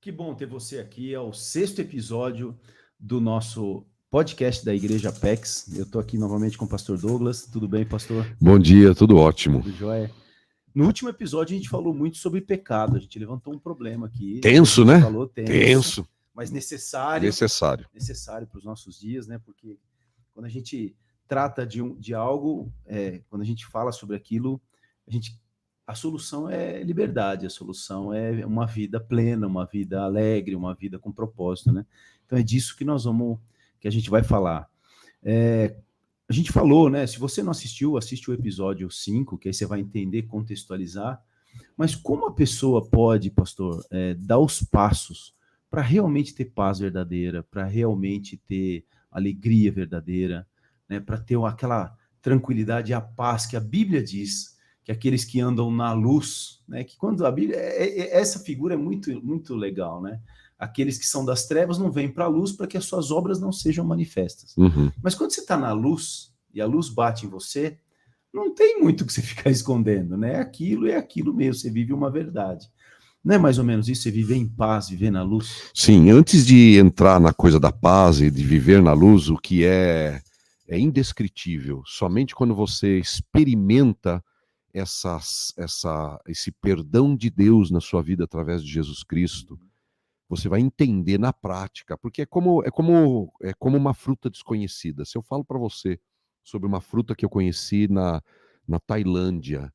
Que bom ter você aqui. É o sexto episódio do nosso podcast da Igreja PEX. Eu estou aqui novamente com o pastor Douglas. Tudo bem, pastor? Bom dia, tudo ótimo. Tudo jóia? No último episódio, a gente falou muito sobre pecado. A gente levantou um problema aqui. E a Tenso, gente né? falou tenso, mas necessário para os nossos dias, né? Porque quando a gente trata de algo, quando a gente fala sobre aquilo, a solução é liberdade, a solução é uma vida plena, uma vida alegre, uma vida com propósito, né? Então é disso que a gente vai falar. A gente falou, né? Se você não assistiu, assiste o episódio 5, que aí você vai entender, contextualizar. Mas como a pessoa pode, pastor, dar os passos para realmente ter paz verdadeira, para realmente ter alegria verdadeira, né? Para ter aquela tranquilidade e a paz que a Bíblia diz que aqueles que andam na luz, né? Que quando a Bíblia, essa figura é muito, muito legal, né? Aqueles que são das trevas não vêm para a luz para que as suas obras não sejam manifestas. Uhum. Mas quando você está na luz e a luz bate em você, não tem muito que você ficar escondendo, né? É aquilo mesmo, você vive uma verdade. Não é mais ou menos isso? Você viver em paz, viver na luz? Sim, antes de entrar na coisa da paz e de viver na luz, o que é indescritível. Somente quando você experimenta esse perdão de Deus na sua vida através de Jesus Cristo, você vai entender na prática, porque é como uma fruta desconhecida. Se eu falo para você sobre uma fruta que eu conheci na Tailândia,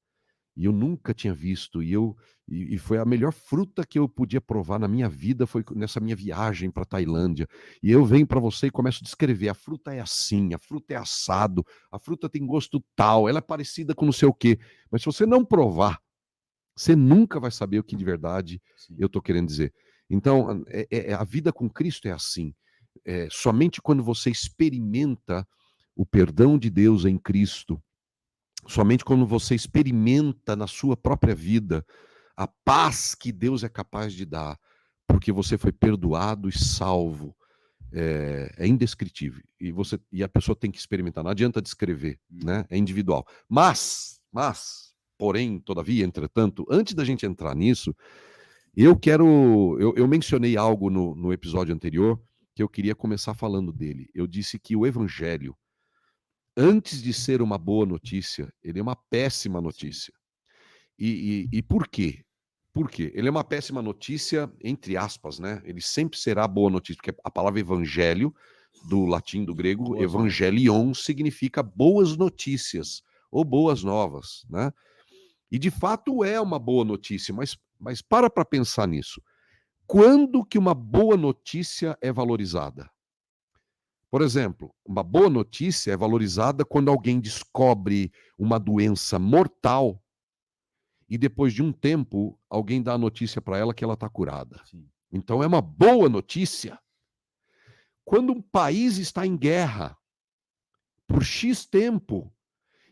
e eu nunca tinha visto, e foi a melhor fruta que eu podia provar na minha vida, foi nessa minha viagem para Tailândia. E eu venho para você e começo a descrever: a fruta é assim, a fruta é assado, a fruta tem gosto tal, ela é parecida com não sei o quê. Mas se você não provar, você nunca vai saber o que de verdade eu estou querendo dizer. Então, a vida com Cristo é assim. Somente quando você experimenta o perdão de Deus em Cristo, somente quando você experimenta na sua própria vida a paz que Deus é capaz de dar, porque você foi perdoado e salvo, é indescritível. E a pessoa tem que experimentar, não adianta descrever, né? É individual. Porém, todavia, entretanto, antes da gente entrar nisso, eu mencionei algo no episódio anterior que eu queria começar falando dele. Eu disse que o evangelho, antes de ser uma boa notícia, ele é uma péssima notícia. E por quê? Por quê? Ele é uma péssima notícia, entre aspas, né? Ele sempre será boa notícia, porque a palavra evangelho, do latim, do grego, Boas evangelion, significa boas notícias ou boas novas, né? E de fato é uma boa notícia, mas para pensar nisso. Quando que uma boa notícia é valorizada? Por exemplo, uma boa notícia é valorizada quando alguém descobre uma doença mortal e depois de um tempo alguém dá a notícia para ela que ela está curada. Sim. Então é uma boa notícia. Quando um país está em guerra por X tempo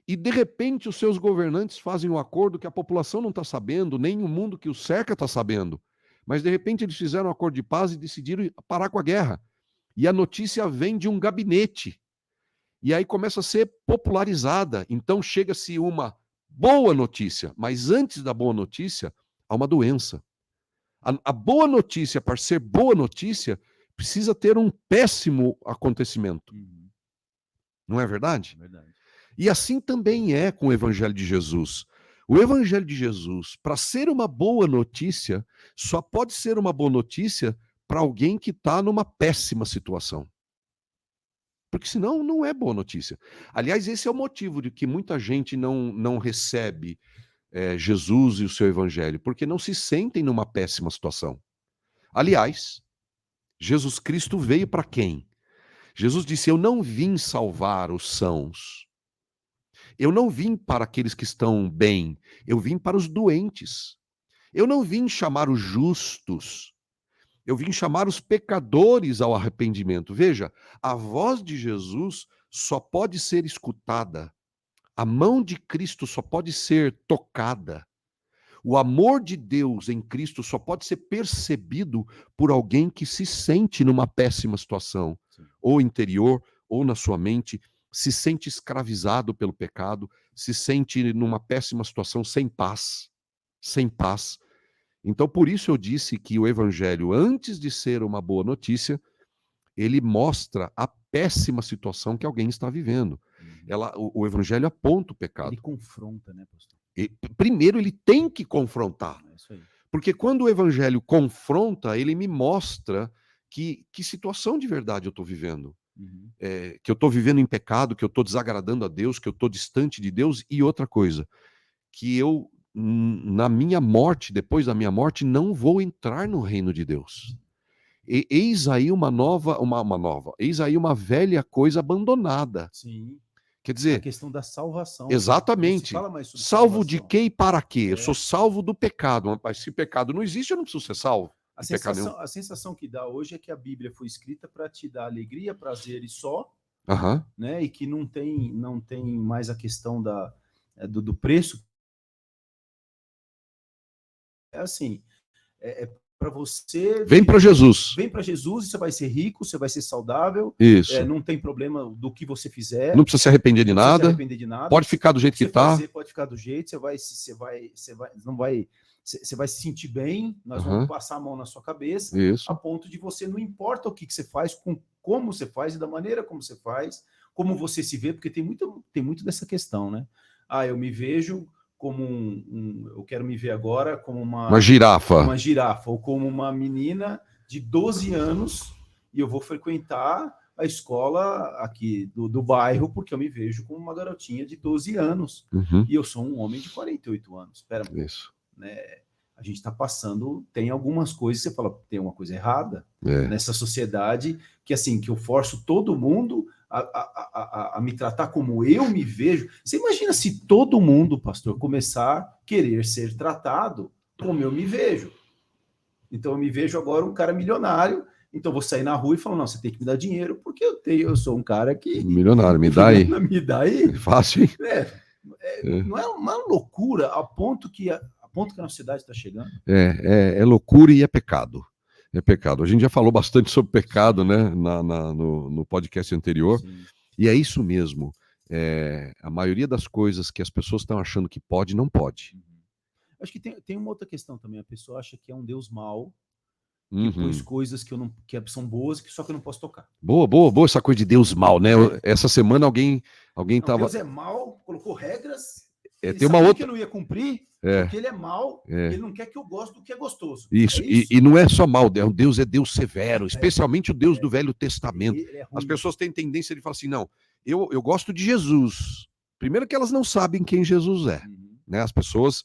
e de repente os seus governantes fazem um acordo que a população não está sabendo, nem o mundo que o cerca está sabendo, mas de repente eles fizeram um acordo de paz e decidiram parar com a guerra. E a notícia vem de um gabinete. E aí começa a ser popularizada. Então chega-se uma boa notícia, mas antes da boa notícia, há uma doença. A boa notícia, para ser boa notícia, precisa ter um péssimo acontecimento. Não é verdade? Verdade. E assim também é com o Evangelho de Jesus. O Evangelho de Jesus, para ser uma boa notícia, só pode ser uma boa notícia para alguém que está numa péssima situação. Porque senão não é boa notícia. Aliás, esse é o motivo de que muita gente não recebe Jesus e o seu evangelho, porque não se sentem numa péssima situação. Aliás, Jesus Cristo veio para quem? Jesus disse: eu não vim salvar os sãos. Eu não vim para aqueles que estão bem. Eu vim para os doentes. Eu não vim chamar os justos. Eu vim chamar os pecadores ao arrependimento. Veja, a voz de Jesus só pode ser escutada, a mão de Cristo só pode ser tocada, o amor de Deus em Cristo só pode ser percebido por alguém que se sente numa péssima situação, ou interior, ou na sua mente, se sente escravizado pelo pecado, se sente numa péssima situação, sem paz, sem paz. Então, por isso eu disse que o evangelho, antes de ser uma boa notícia, ele mostra a péssima situação que alguém está vivendo. O evangelho aponta o pecado. Ele confronta, né, pastor? Primeiro, ele tem que confrontar. É isso aí. Porque quando o evangelho confronta, ele me mostra que situação de verdade eu estou vivendo. Que eu estou vivendo em pecado, que eu estou desagradando a Deus, que eu estou distante de Deus. E outra coisa, que eu, na minha morte, depois da minha morte, não vou entrar no reino de Deus. Eis aí eis aí uma velha coisa abandonada. Sim. Quer dizer, a questão da salvação. Exatamente. Fala mais sobre salvo salvação. De quê e para quê? Eu sou salvo do pecado. Mas se o pecado não existe, eu não preciso ser salvo. A sensação que dá hoje é que a Bíblia foi escrita para te dar alegria, prazer e só, né? E que não tem mais a questão do preço. É assim, para você... Vem para Jesus. Vem para Jesus e você vai ser rico, você vai ser saudável. Isso. Não tem problema do que você fizer. Não precisa se arrepender de nada. Pode ficar do jeito que está. Pode ficar do jeito, você vai se sentir bem, nós vamos passar a mão na sua cabeça, a ponto de você, não importa o que você faz, como você faz e da maneira como você faz, como você se vê, porque tem muito dessa questão, né? Eu me vejo como eu quero me ver agora como uma girafa. Ou como uma menina de 12 anos e eu vou frequentar a escola aqui do bairro, porque eu me vejo como uma garotinha de 12 anos. E eu sou um homem de 48 anos. Espera, isso. Né? A gente está passando, tem algumas coisas, você fala, tem uma coisa errada nessa sociedade, que assim, que eu forço todo mundo a me tratar como eu me vejo. Você imagina se todo mundo, pastor, começar a querer ser tratado como eu me vejo. Então eu me vejo agora um cara milionário, então eu vou sair na rua e falar, não, você tem que me dar dinheiro, porque eu sou um cara que... Milionário, me dá aí. Me dá aí. É fácil, hein? Não é uma loucura a ponto que a nossa cidade está chegando? É loucura e é pecado. É pecado. A gente já falou bastante sobre pecado, né, no podcast anterior. Sim. E é isso mesmo. A maioria das coisas que as pessoas estão achando que pode, não pode. Acho que tem uma outra questão também. A pessoa acha que é um Deus mau, que pôs coisas que são boas, só que eu não posso tocar. Boa essa coisa de Deus mau, né? Essa semana alguém tava... Deus é mau, colocou regras, ele tem uma outra que eu não ia cumprir, porque ele é mau, ele não quer que eu goste do que é gostoso. Isso, e não é só mal, Deus é Deus severo, especialmente o Deus do Velho Testamento. As pessoas têm tendência de falar assim, não, eu gosto de Jesus. Primeiro que elas não sabem quem Jesus é, né? As pessoas,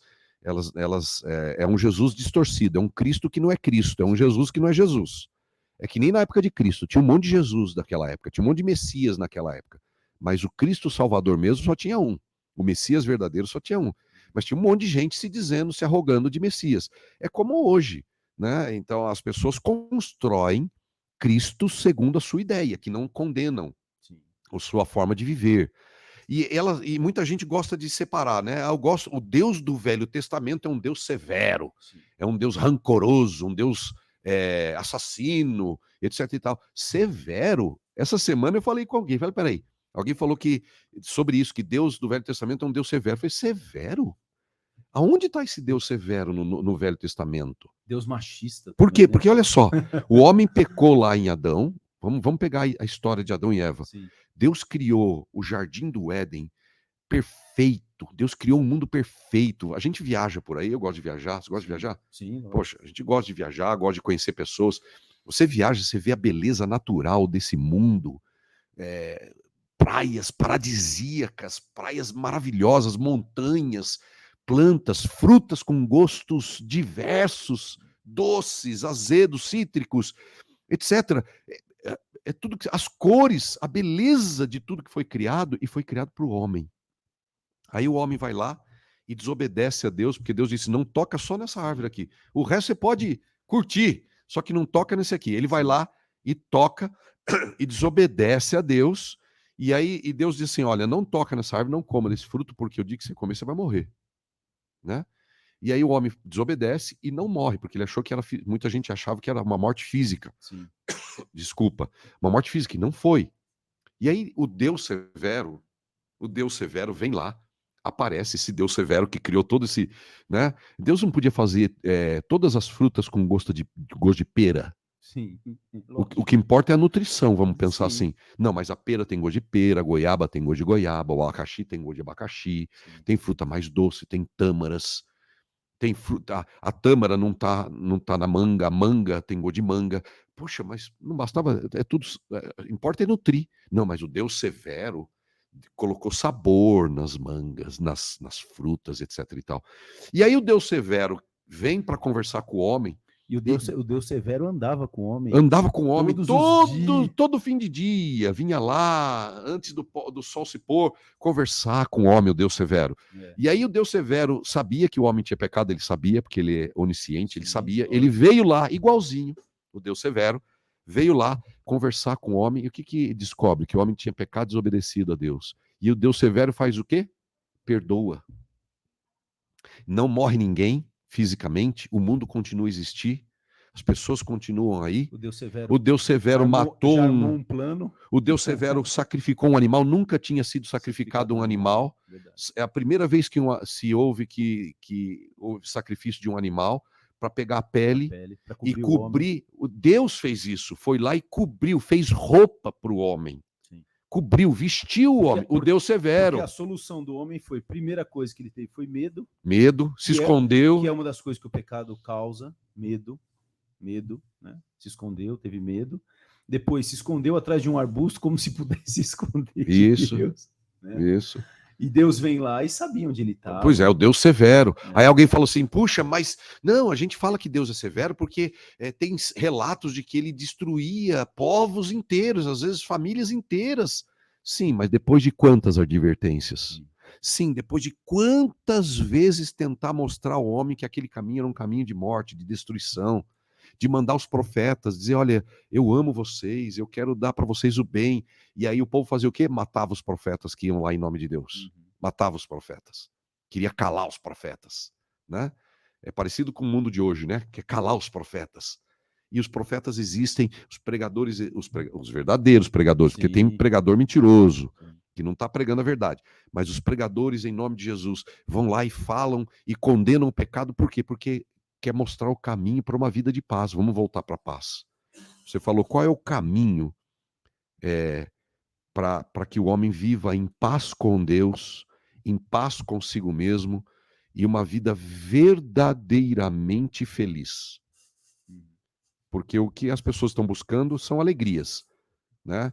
é um Jesus distorcido, é um Cristo que não é Cristo, é um Jesus que não é Jesus. É que nem na época de Cristo, tinha um monte de Jesus naquela época, tinha um monte de Messias naquela época, mas o Cristo Salvador mesmo só tinha um, o Messias verdadeiro só tinha um. Mas tinha um monte de gente se arrogando de Messias. É como hoje, né? Então as pessoas constroem Cristo segundo a sua ideia, que não condenam a sua forma de viver. E muita gente gosta de separar, né? O Deus do Velho Testamento é um Deus severo, é um Deus rancoroso, um Deus assassino, etc e tal. Severo? Essa semana eu falei com alguém, falei, peraí, alguém falou sobre isso, que Deus do Velho Testamento é um Deus severo. Eu falei, severo? Aonde está esse Deus severo no Velho Testamento? Deus machista. Por quê? Porque olha só, o homem pecou lá em Adão. Vamos pegar a história de Adão e Eva. Sim. Deus criou o Jardim do Éden perfeito. Deus criou um mundo perfeito. A gente viaja por aí, eu gosto de viajar. Você gosta de viajar? Sim. Poxa, a gente gosta de viajar, gosta de conhecer pessoas. Você viaja, você vê a beleza natural desse mundo. Praias paradisíacas, praias maravilhosas, montanhas, plantas, frutas com gostos diversos, doces, azedos, cítricos, etc. É tudo as cores, a beleza de tudo que foi criado, e foi criado para o homem. Aí o homem vai lá e desobedece a Deus, porque Deus disse, não toca só nessa árvore aqui. O resto você pode curtir, só que não toca nesse aqui. Ele vai lá e toca e desobedece a Deus. E Deus diz assim, olha, não toca nessa árvore, não coma desse fruto, porque o dia que você comer, você vai morrer. Né? E aí o homem desobedece e não morre, porque ele achou que muita gente achava que era uma morte física. Sim. Desculpa, uma morte física, e não foi. E aí o Deus severo vem lá, aparece esse Deus severo que criou todo esse, né? Deus não podia fazer todas as frutas com gosto de pera. Sim. O que importa é a nutrição, vamos pensar Sim. assim. Não, mas a pera tem gosto de pera, a goiaba tem gosto de goiaba, o abacaxi tem gosto de abacaxi, Sim. tem fruta mais doce, tem tâmaras, tem fruta. A tâmara não tá na manga, a manga tem gosto de manga. Poxa, mas não bastava, importa é nutrir. Não, mas o Deus severo colocou sabor nas mangas, nas frutas, etc e tal. E aí o Deus severo vem para conversar com o homem. E o Deus severo andava com o homem. Andava com o homem todo fim de dia, vinha lá, antes do sol se pôr, conversar com o homem, o Deus severo. E aí o Deus severo sabia que o homem tinha pecado, ele sabia, porque ele é onisciente, ele sabia, ele veio lá, igualzinho, o Deus severo, veio lá conversar com o homem, e o que descobre? Que o homem tinha pecado, desobedecido a Deus. E o Deus severo faz o quê? Perdoa. Não morre ninguém fisicamente, o mundo continua a existir, as pessoas continuam aí. O Deus severo matou um plano. O Deus severo sacrificou um animal, nunca tinha sido sacrificado um animal. É a primeira vez que se ouve que houve sacrifício de um animal para pegar a pele e cobrir. O Deus fez isso, foi lá e cobriu, fez roupa para o homem. Cobriu, vestiu o homem, o Deus severo. Porque a solução do homem foi, primeira coisa que ele teve foi medo. Medo, se escondeu. Que é uma das coisas que o pecado causa, medo, né? Se escondeu, teve medo. Depois se escondeu atrás de um arbusto como se pudesse se esconder de Deus. Né? Isso. E Deus vem lá e sabia onde ele estava. Pois é, o Deus severo. Aí alguém falou assim, puxa, mas não, a gente fala que Deus é severo porque tem relatos de que ele destruía povos inteiros, às vezes famílias inteiras. Sim, mas depois de quantas advertências? Sim, depois de quantas vezes tentar mostrar ao homem que aquele caminho era um caminho de morte, de destruição, de mandar os profetas, dizer, olha, eu amo vocês, eu quero dar para vocês o bem. E aí o povo fazia o quê? Matava os profetas que iam lá em nome de Deus. Matava os profetas. Queria calar os profetas, né? É parecido com o mundo de hoje, né? Que é calar os profetas. E os profetas existem, os pregadores, os verdadeiros pregadores, porque tem pregador mentiroso, que não está pregando a verdade. Mas os pregadores, em nome de Jesus, vão lá e falam e condenam o pecado. Por quê? Porque quer mostrar o caminho para uma vida de paz. Vamos voltar para a paz. Você falou, qual é o caminho para que o homem viva em paz com Deus, em paz consigo mesmo e uma vida verdadeiramente feliz? Porque o que as pessoas estão buscando são alegrias, né?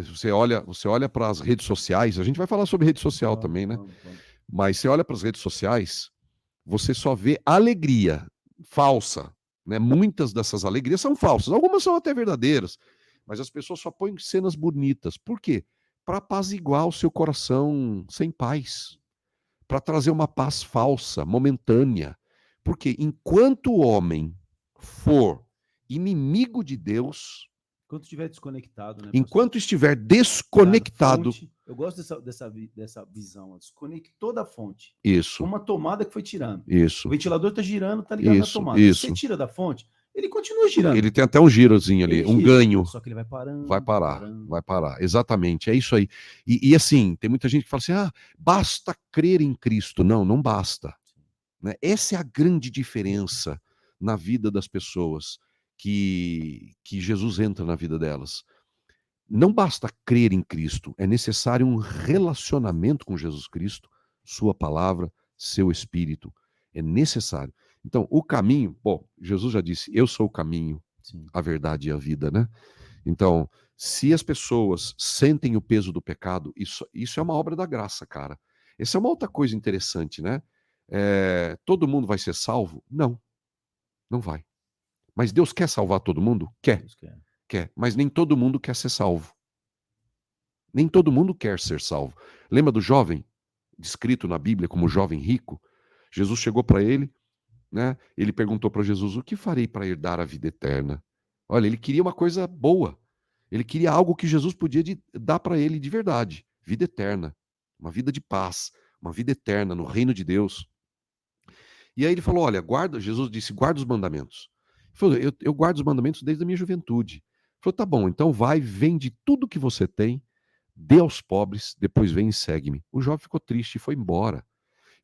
Você olha para as redes sociais, a gente vai falar sobre rede social também, né? Mas você olha para as redes sociais, você só vê alegria falsa, né? Muitas dessas alegrias são falsas, algumas são até verdadeiras, mas as pessoas só põem cenas bonitas. Por quê? Para apaziguar o seu coração sem paz, para trazer uma paz falsa, momentânea. Porque enquanto o homem for inimigo de Deus, enquanto estiver desconectado, né? Enquanto estiver desconectado. Eu gosto dessa visão. Desconectou da fonte. Isso. Uma tomada que foi tirando. Isso. O ventilador está girando, está ligado na tomada. Isso. Você tira da fonte, ele continua girando. Ele tem até um girozinho ali, um ganho. Só que ele vai parando. Vai parar. Exatamente, é isso aí. E assim, tem muita gente que fala assim, basta crer em Cristo. Não, não basta. Né? Essa é a grande diferença na vida das pessoas. Que Jesus entra na vida delas. Não basta crer em Cristo, é necessário um relacionamento com Jesus Cristo, sua palavra, seu espírito. É necessário. Então, o caminho, Jesus já disse, eu sou o caminho, a verdade e a vida, né? Então, se as pessoas sentem o peso do pecado, isso é uma obra da graça, cara. Essa é uma outra coisa interessante, né? Todo mundo vai ser salvo? Não, não vai. Mas Deus quer salvar todo mundo? Quer. Mas nem todo mundo quer ser salvo. Nem todo mundo quer ser salvo. Lembra do jovem, descrito na Bíblia como jovem rico? Jesus chegou para ele, né? Ele perguntou para Jesus, o que farei para herdar a vida eterna? Olha, ele queria uma coisa boa. Ele queria algo que Jesus podia dar para ele de verdade. Vida eterna. Uma vida de paz. Uma vida eterna no reino de Deus. E aí ele falou, olha, Jesus disse, guarda os mandamentos. Ele falou, eu guardo os mandamentos desde a minha juventude. Ele falou, tá bom, então vai, vende tudo que você tem, dê aos pobres, depois vem e segue-me. O jovem ficou triste e foi embora.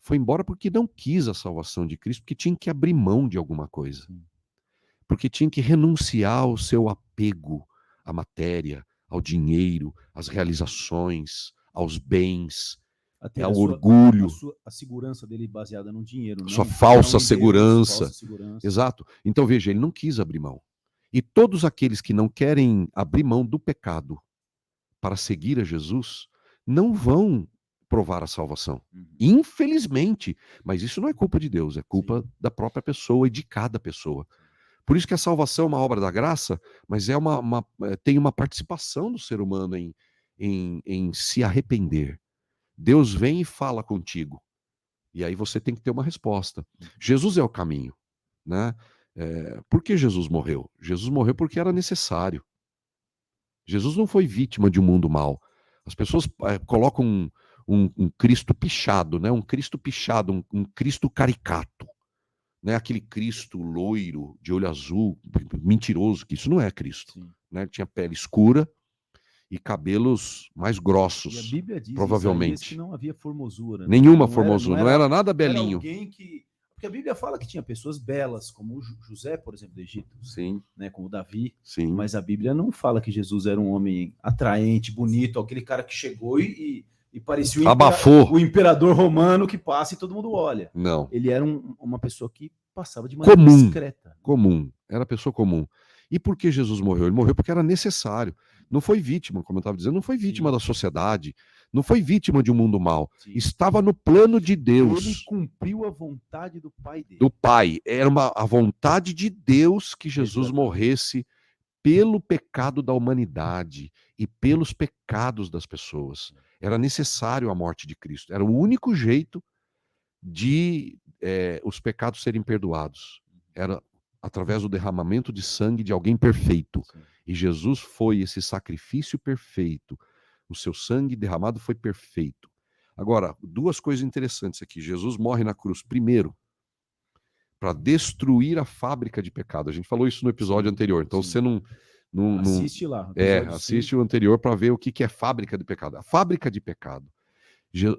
Foi embora porque não quis a salvação de Cristo, porque tinha que abrir mão de alguma coisa. Porque tinha que renunciar ao seu apego à matéria, ao dinheiro, às realizações, aos bens, ao orgulho. A segurança dele baseada no dinheiro. Sua falsa segurança. Exato. Então, veja, ele não quis abrir mão. E todos aqueles que não querem abrir mão do pecado para seguir a Jesus, não vão provar a salvação. Infelizmente. Mas isso não é culpa de Deus, é culpa da própria pessoa e de cada pessoa. Por isso que a salvação é uma obra da graça, mas tem uma participação do ser humano em se arrepender. Deus vem e fala contigo. E aí você tem que ter uma resposta. Jesus é o caminho, né? Por que Jesus morreu? Jesus morreu porque era necessário. Jesus não foi vítima de um mundo mau. As pessoas colocam um Cristo pichado, né? Um Cristo pichado, um Cristo caricato. Né? Aquele Cristo loiro, de olho azul, mentiroso, que isso não é Cristo. Né? Ele tinha pele escura e cabelos mais grossos. E a Bíblia diz provavelmente que não havia formosura. Né? Nenhuma formosura, não era nada belinho. Era alguém que... Porque a Bíblia fala que tinha pessoas belas, como José, por exemplo, do Egito. Sim. Né, como Davi. Sim. Mas a Bíblia não fala que Jesus era um homem atraente, bonito, aquele cara que chegou e parecia o imperador romano que passa e todo mundo olha. Não. Ele era uma pessoa que passava de maneira discreta. Comum. Era pessoa comum. E por que Jesus morreu? Ele morreu porque era necessário. Não foi vítima, como eu estava dizendo, não foi vítima da sociedade, não foi vítima de um mundo mau. Estava no plano de Deus. Ele cumpriu a vontade do Pai dele. Do Pai. Era a vontade de Deus que Jesus morresse pelo pecado da humanidade e pelos pecados das pessoas. Era necessário a morte de Cristo. Era o único jeito de os pecados serem perdoados. Era através do derramamento de sangue de alguém perfeito. E Jesus foi esse sacrifício perfeito. O seu sangue derramado foi perfeito. Agora, duas coisas interessantes aqui. Jesus morre na cruz, primeiro, para destruir a fábrica de pecado. A gente falou isso no episódio anterior. Então você não assiste lá. Assiste o anterior para ver o que é fábrica de pecado. A fábrica de pecado.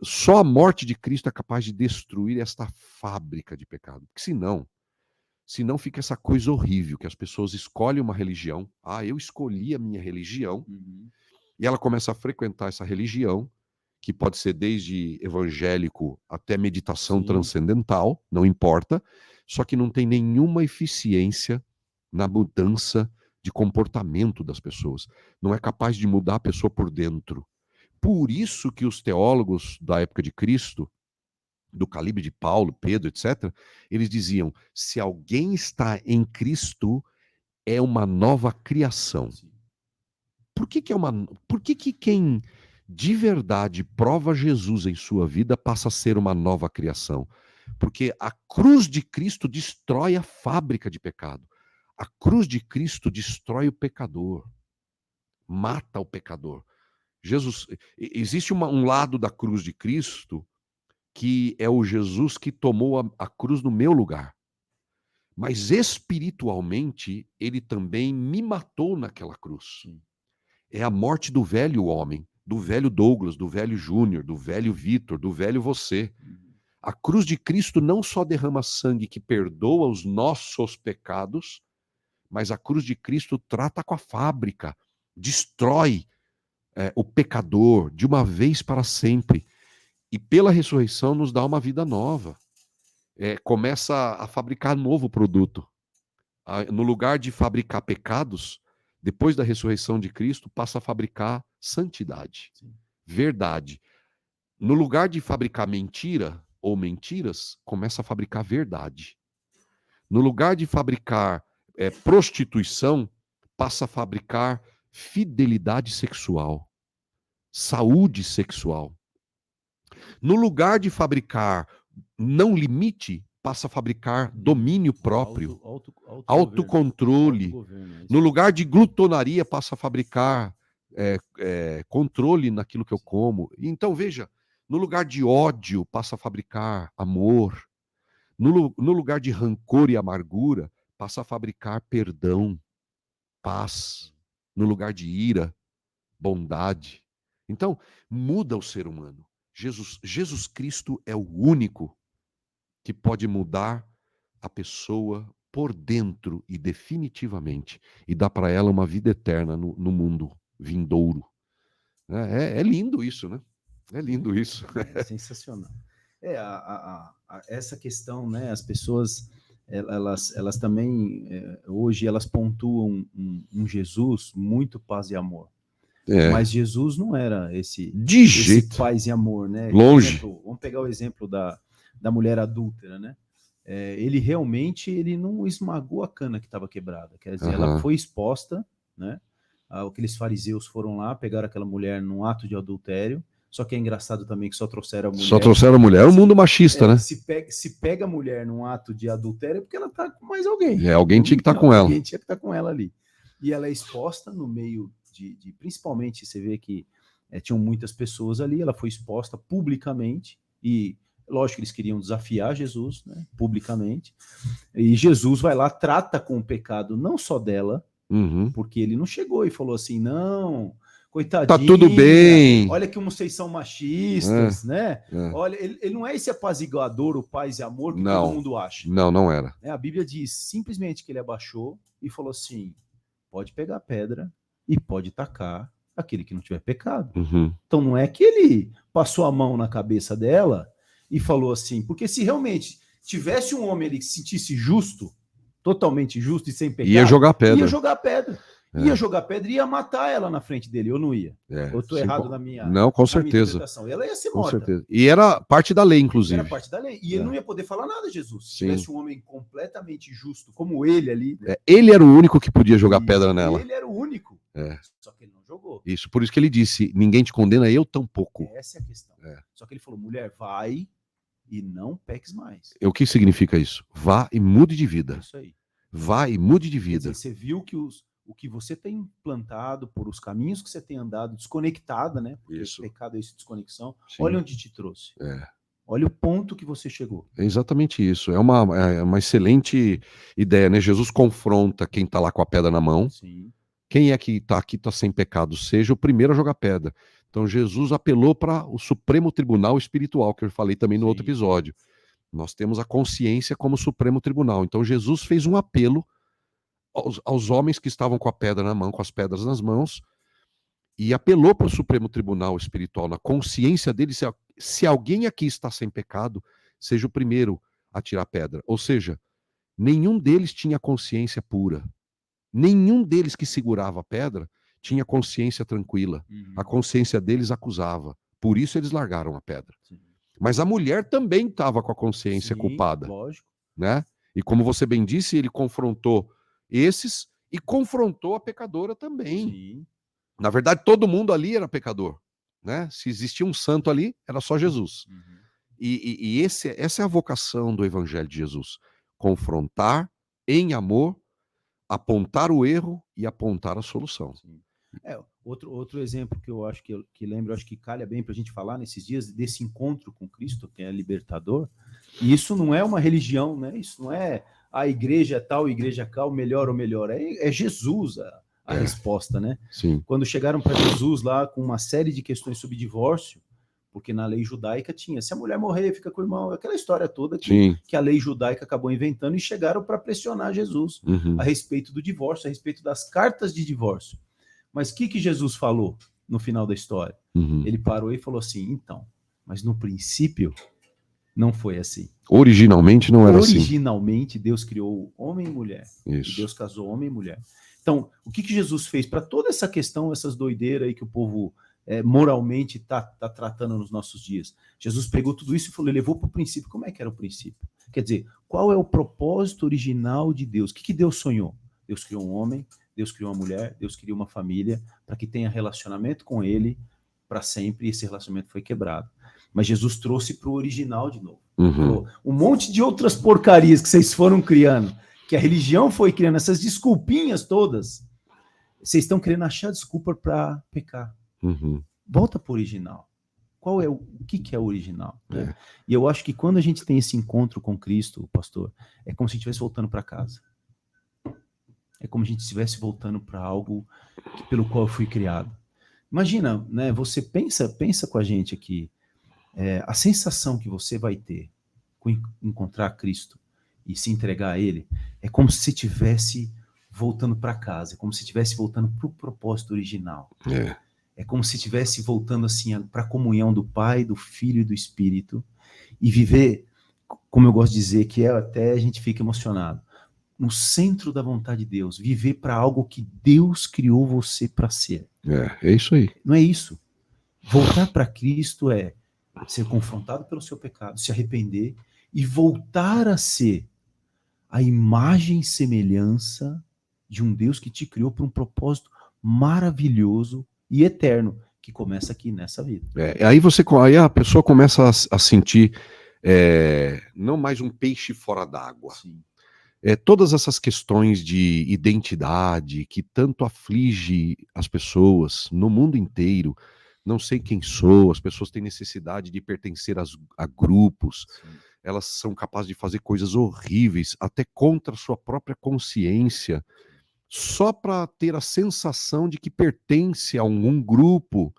Só a morte de Cristo é capaz de destruir esta fábrica de pecado. Porque senão fica essa coisa horrível, que as pessoas escolhem uma religião. Eu escolhi a minha religião. E ela começa a frequentar essa religião, que pode ser desde evangélico até meditação transcendental, não importa. Só que não tem nenhuma eficiência na mudança de comportamento das pessoas. Não é capaz de mudar a pessoa por dentro. Por isso que os teólogos da época de Cristo, do calibre de Paulo, Pedro, etc., eles diziam: se alguém está em Cristo, é uma nova criação. Por que quem de verdade prova Jesus em sua vida passa a ser uma nova criação? Porque a cruz de Cristo destrói a fábrica de pecado. A cruz de Cristo destrói o pecador, mata o pecador. Existe um lado da cruz de Cristo que é o Jesus que tomou a cruz no meu lugar. Mas espiritualmente, ele também me matou naquela cruz. É a morte do velho homem, do velho Douglas, do velho Júnior, do velho Vitor, do velho você. A cruz de Cristo não só derrama sangue que perdoa os nossos pecados, mas a cruz de Cristo trata com a fábrica, destrói o pecador de uma vez para sempre. E pela ressurreição nos dá uma vida nova. Começa a fabricar novo produto. No lugar de fabricar pecados, depois da ressurreição de Cristo, passa a fabricar santidade, verdade. No lugar de fabricar mentira ou mentiras, começa a fabricar verdade. No lugar de fabricar prostituição, passa a fabricar fidelidade sexual, saúde sexual. No lugar de fabricar não limite, passa a fabricar domínio próprio, autocontrole. No lugar de glutonaria, passa a fabricar controle naquilo que eu como. Então, veja, no lugar de ódio, passa a fabricar amor. No lugar de rancor e amargura, passa a fabricar perdão, paz. No lugar de ira, bondade. Então, muda o ser humano. Jesus Cristo é o único que pode mudar a pessoa por dentro e definitivamente, e dar para ela uma vida eterna no mundo vindouro. É lindo isso, né? É lindo isso. É sensacional. Essa questão, né? As pessoas, elas também, hoje, elas pontuam um Jesus muito paz e amor. Mas Jesus não era esse paz e amor, né? Longe. Exemplo, vamos pegar o exemplo da mulher adúltera, né? Ele realmente não esmagou a cana que estava quebrada. Quer dizer, ela foi exposta, né? Aqueles fariseus foram lá, pegaram aquela mulher num ato de adultério. Só que é engraçado também que só trouxeram a mulher. Só trouxeram a mulher. É um mundo machista, né? Se pega a mulher num ato de adultério é porque ela tá com mais alguém. Alguém tinha que estar com ela. Alguém tinha que estar com ela ali. E ela é exposta no meio principalmente, você vê que tinham muitas pessoas ali, ela foi exposta publicamente, e lógico que eles queriam desafiar Jesus, né, publicamente, e Jesus vai lá, trata com o pecado não só dela, porque ele não chegou e falou assim, não, coitadinha, tá tudo bem, olha como vocês são machistas, né? Olha, ele não é esse apaziguador, o paz e amor que todo mundo acha. Não era. A Bíblia diz simplesmente que ele abaixou e falou assim, pode pegar a pedra e pode tacar aquele que não tiver pecado. Então não é que ele passou a mão na cabeça dela e falou assim, porque se realmente tivesse um homem ali que se sentisse justo, totalmente justo e sem pecado, ia jogar pedra. Ia jogar pedra. Ia jogar pedra e ia matar ela na frente dele, ou não ia? Eu estou errado na minha Não, com certeza. Ela ia ser morta. Com certeza. E era parte da lei, inclusive. Era parte da lei. E ele não ia poder falar nada, Jesus. Se tivesse um homem completamente justo, como ele ali. Ele era o único que podia jogar pedra nela. Ele era o único. Só que ele não jogou. Isso, por isso que ele disse, ninguém te condena, eu tampouco. Essa é a questão. Só que ele falou, mulher, vai e não peques mais. O que significa isso? Vá e mude de vida. É isso aí. Vá e mude de vida. Quer dizer, você viu que o que você tem plantado, por os caminhos que você tem andado, desconectada, né? Porque o pecado é essa desconexão. Sim. Olha onde te trouxe. Olha o ponto que você chegou. É exatamente isso. É uma excelente ideia, né? Jesus confronta quem está lá com a pedra na mão. Sim. Quem é que está aqui, está sem pecado, seja o primeiro a jogar pedra. Então Jesus apelou para o Supremo Tribunal Espiritual, que eu falei também no outro episódio. Nós temos a consciência como Supremo Tribunal. Então Jesus fez um apelo aos homens que estavam com a pedra na mão, com as pedras nas mãos, e apelou para o Supremo Tribunal Espiritual, na consciência dele, se alguém aqui está sem pecado, seja o primeiro a tirar pedra. Ou seja, nenhum deles tinha consciência pura. Nenhum deles que segurava a pedra tinha consciência tranquila. A consciência deles acusava. Por isso eles largaram a pedra. Sim. Mas a mulher também estava com a consciência culpada. Lógico. Né? E como você bem disse, ele confrontou esses e confrontou a pecadora também. Sim. Na verdade, todo mundo ali era pecador. Né? Se existia um santo ali, era só Jesus. E essa é a vocação do Evangelho de Jesus. Confrontar em amor, apontar o erro e apontar a solução. Sim. Outro exemplo que eu acho que lembro, acho que calha bem para a gente falar nesses dias, desse encontro com Cristo, que é libertador. E isso não é uma religião, né? Isso não é a igreja tal, igreja tal, melhor ou melhor. É Jesus a resposta, né? Sim. Quando chegaram para Jesus lá com uma série de questões sobre divórcio, porque na lei judaica tinha, se a mulher morrer, fica com o irmão, aquela história toda que a lei judaica acabou inventando, e chegaram para pressionar Jesus a respeito do divórcio, a respeito das cartas de divórcio. Mas o que Jesus falou no final da história? Ele parou e falou assim, então, mas no princípio não foi assim. Originalmente não era assim. Originalmente Deus criou homem e mulher. Isso. E Deus casou homem e mulher. Então, o que Jesus fez para toda essa questão, essas doideiras aí que o povo moralmente está tratando nos nossos dias? Jesus pegou tudo isso e falou, levou para o princípio. Como é que era o princípio? Quer dizer, qual é o propósito original de Deus? O que Deus sonhou? Deus criou um homem, Deus criou uma mulher, Deus criou uma família para que tenha relacionamento com ele para sempre, e esse relacionamento foi quebrado. Mas Jesus trouxe para o original de novo. Falou, um monte de outras porcarias que vocês foram criando, que a religião foi criando, essas desculpinhas todas, vocês estão querendo achar desculpa para pecar. Volta para o original. Qual é o que é o original? Né? E eu acho que quando a gente tem esse encontro com Cristo, pastor, é como se a gente estivesse voltando para casa. É como se a gente estivesse voltando para algo pelo qual eu fui criado. Imagina, né? Você pensa com a gente aqui, a sensação que você vai ter com encontrar Cristo e se entregar a Ele é como se estivesse voltando para casa, é como se estivesse voltando para o propósito original. É como se estivesse voltando assim para a comunhão do Pai, do Filho e do Espírito e viver, como eu gosto de dizer, que até a gente fica emocionado, no centro da vontade de Deus, viver para algo que Deus criou você para ser. É isso aí. Não é isso. Voltar para Cristo é ser confrontado pelo seu pecado, se arrepender e voltar a ser a imagem e semelhança de um Deus que te criou para um propósito maravilhoso e eterno, que começa aqui nessa vida. Aí a pessoa começa a sentir não mais um peixe fora d'água. Todas essas questões de identidade que tanto aflige as pessoas no mundo inteiro, não sei quem sou, as pessoas têm necessidade de pertencer a grupos, elas são capazes de fazer coisas horríveis, até contra a sua própria consciência, só para ter a sensação de que pertence a algum grupo.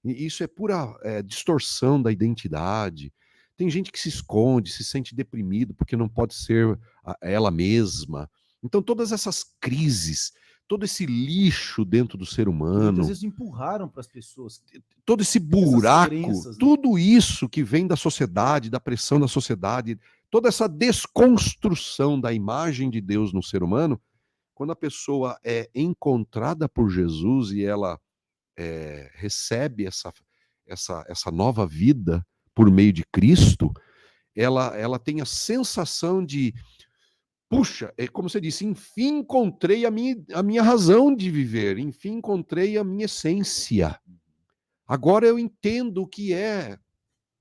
E isso é pura distorção da identidade. Tem gente que se esconde, se sente deprimido porque não pode ser ela mesma. Então, todas essas crises, todo esse lixo dentro do ser humano. Muitas vezes empurraram para as pessoas. Todo esse buraco, tudo isso que vem da sociedade, da pressão da sociedade, toda essa desconstrução da imagem de Deus no ser humano, quando a pessoa é encontrada por Jesus e ela recebe essa nova vida por meio de Cristo, ela tem a sensação de, puxa, como você disse, enfim encontrei a minha razão de viver, enfim encontrei a minha essência. Agora eu entendo o que é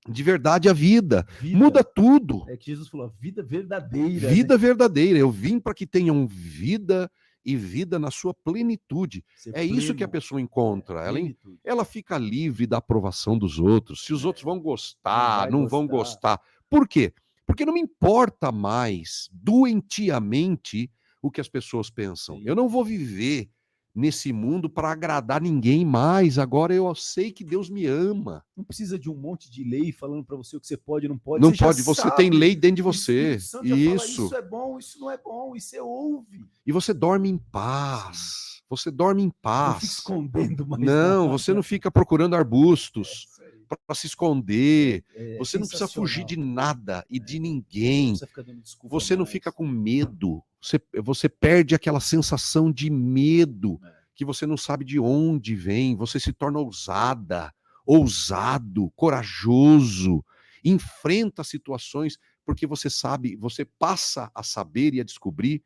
de verdade a vida. Muda tudo. É que Jesus falou, vida verdadeira. Vida verdadeira. Eu vim para que tenham vida e vida na sua plenitude. Isso que a pessoa encontra. Ela fica livre da aprovação dos outros. Se os outros vão gostar, não vão gostar. Por quê? Porque não me importa mais doentiamente o que as pessoas pensam. Eu não vou viver nesse mundo para agradar ninguém mais. Agora eu sei que Deus me ama. Não precisa de um monte de lei falando para você o que você pode e não pode. Não pode, você tem lei dentro de você. Isso é bom, isso não é bom, e você ouve. E você dorme em paz. Você dorme em paz. Não fica escondendo mais. Não, você não fica procurando arbustos para se esconder. Você não precisa fugir de nada e de ninguém. Você não fica com medo. Você perde aquela sensação de medo que você não sabe de onde vem. Você se torna ousado, corajoso, enfrenta situações porque você sabe, você passa a saber e a descobrir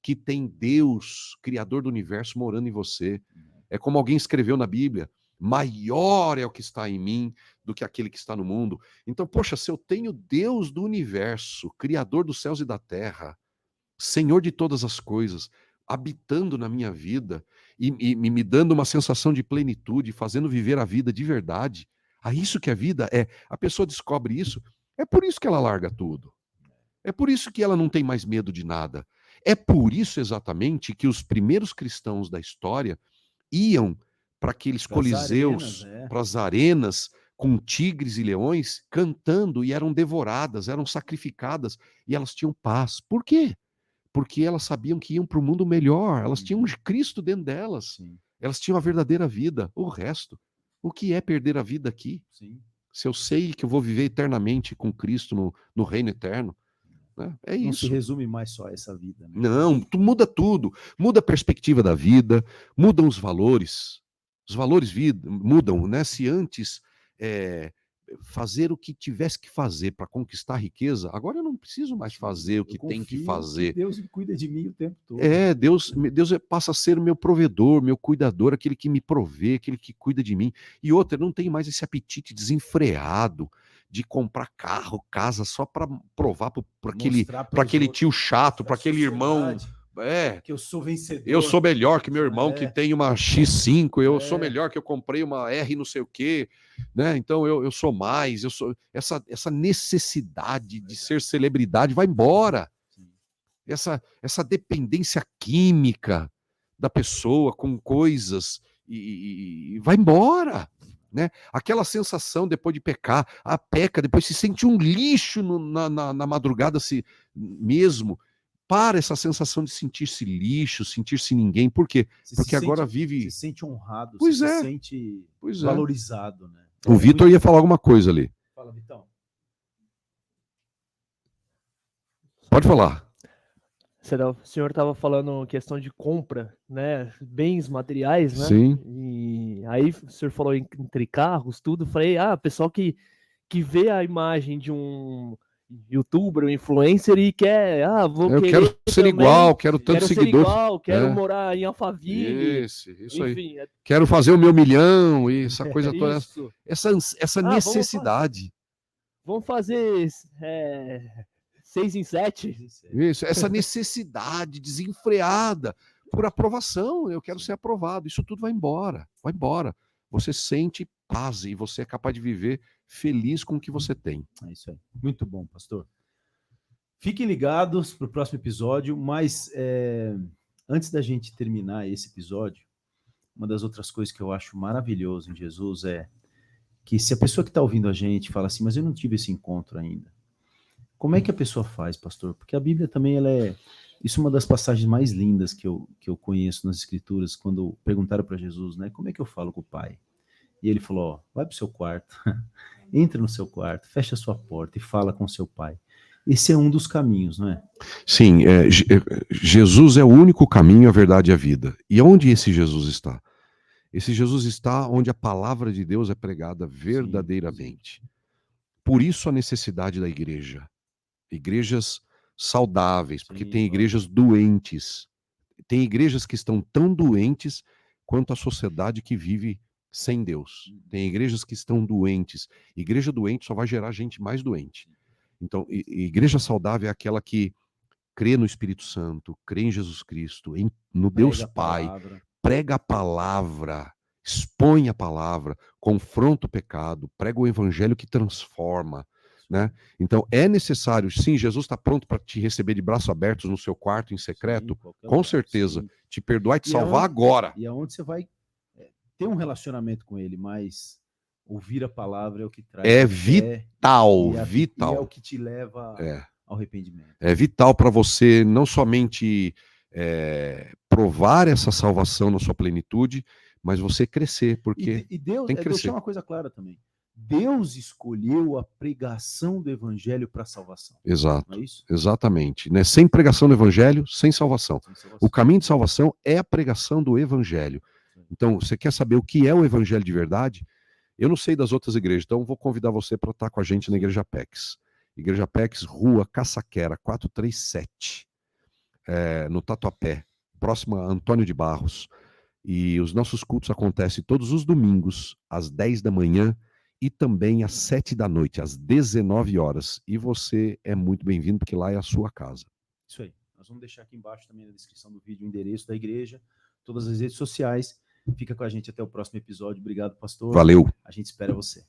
que tem Deus, Criador do universo, morando em você. É como alguém escreveu na Bíblia, maior é o que está em mim do que aquele que está no mundo. Então, poxa, se eu tenho Deus do universo, Criador dos céus e da terra, Senhor de todas as coisas, habitando na minha vida e me dando uma sensação de plenitude, fazendo viver a vida de verdade, isso que a vida é. A pessoa descobre isso, é por isso que ela larga tudo. É por isso que ela não tem mais medo de nada. É por isso exatamente que os primeiros cristãos da história iam para aqueles coliseus, para as arenas, com tigres e leões, cantando, e eram devoradas, eram sacrificadas, e elas tinham paz. Por quê? Porque elas sabiam que iam para o mundo melhor, elas tinham Cristo dentro delas, elas tinham a verdadeira vida. O resto, o que é perder a vida aqui? Se eu sei que eu vou viver eternamente com Cristo no reino eterno, né? É isso. Não se resume mais só a essa vida. Né? Não, muda tudo. Muda a perspectiva da vida, mudam os valores. Os valores mudam, né? Se antes fazer o que tivesse que fazer para conquistar a riqueza, agora eu não preciso mais fazer o que tem que fazer. Que Deus cuida de mim o tempo todo. Deus passa a ser o meu provedor, meu cuidador, aquele que me provê, aquele que cuida de mim. E outra, eu não tenho mais esse apetite desenfreado de comprar carro, casa, só para provar para aquele tio chato, para aquele irmão. Que eu sou vencedor. Eu sou melhor que meu irmão que tem uma X5, eu sou melhor que eu comprei uma R não sei o quê, né? Então eu sou mais, eu sou essa necessidade de ser celebridade vai embora. Essa dependência química da pessoa com coisas e vai embora. Né? Aquela sensação depois de pecar, peca, depois se sente um lixo na madrugada mesmo. Para essa sensação de sentir-se lixo, sentir-se ninguém. Por quê? Porque agora vive... Se sente honrado, se sente valorizado. Né? O Vitor ia falar alguma coisa ali. Fala, Vitão. Pode falar. O senhor estava falando questão de compra, né? Bens materiais, né? Sim. E aí o senhor falou entre carros, tudo. Falei, pessoal que vê a imagem de um youtuber, um influencer e quer, eu quero ser igual, quero tantos seguidores. Quero morar em Alphaville. Isso enfim, aí. Quero fazer o meu 1 milhão e essa coisa toda. Essa necessidade. Vamos fazer 6 em 7. Isso, essa necessidade desenfreada por aprovação. Eu quero ser aprovado. Isso tudo vai embora. Vai embora. Você sente paz e você é capaz de viver feliz com o que você tem. É isso aí. Muito bom, pastor. Fiquem ligados para o próximo episódio, mas antes da gente terminar esse episódio, uma das outras coisas que eu acho maravilhoso em Jesus é que se a pessoa que está ouvindo a gente fala assim, mas eu não tive esse encontro ainda, como é que a pessoa faz, pastor? Porque a Bíblia também, isso é uma das passagens mais lindas que eu conheço nas Escrituras, quando perguntaram para Jesus, né, como é que eu falo com o Pai? E ele falou, vai para o seu quarto, entra no seu quarto, fecha a sua porta e fala com seu Pai. Esse é um dos caminhos, não é? Sim, Jesus é o único caminho, a verdade e a vida. E onde esse Jesus está? Esse Jesus está onde a palavra de Deus é pregada verdadeiramente. Sim. Por isso a necessidade da igreja. Igrejas saudáveis, porque tem igrejas doentes. Tem igrejas que estão tão doentes quanto a sociedade que vive sem Deus. Tem igrejas que estão doentes. Igreja doente só vai gerar gente mais doente. Então, igreja saudável é aquela que crê no Espírito Santo, crê em Jesus Cristo, no Deus Pai, prega a palavra, expõe a palavra, confronta o pecado, prega o evangelho que transforma. Né? Então é necessário, sim, Jesus está pronto para te receber de braços abertos no seu quarto em secreto, com certeza, te perdoar e te salvar agora. E aonde você vai ter um relacionamento com ele, mas ouvir a palavra é o que traz. É vital, vital. E é o que te leva ao arrependimento. É vital para você não somente provar essa salvação na sua plenitude, mas você crescer, porque e Deus, tem que crescer. Deixa uma coisa clara também. Deus escolheu a pregação do evangelho para a salvação. Exato. Não é isso? Exatamente. Né? Sem pregação do evangelho, sem salvação. O caminho de salvação é a pregação do evangelho. Então, você quer saber o que é o evangelho de verdade? Eu não sei das outras igrejas, então vou convidar você para estar com a gente na Igreja Apex. Igreja Apex, Rua Caçaquera, 437, no Tatuapé, próximo a Antônio de Barros. E os nossos cultos acontecem todos os domingos, às 10 da manhã, e também às 7 da noite, às 19 horas. E você é muito bem-vindo, porque lá é a sua casa. Isso aí. Nós vamos deixar aqui embaixo também na descrição do vídeo o endereço da igreja, todas as redes sociais. Fica com a gente até o próximo episódio. Obrigado, pastor. Valeu. A gente espera você.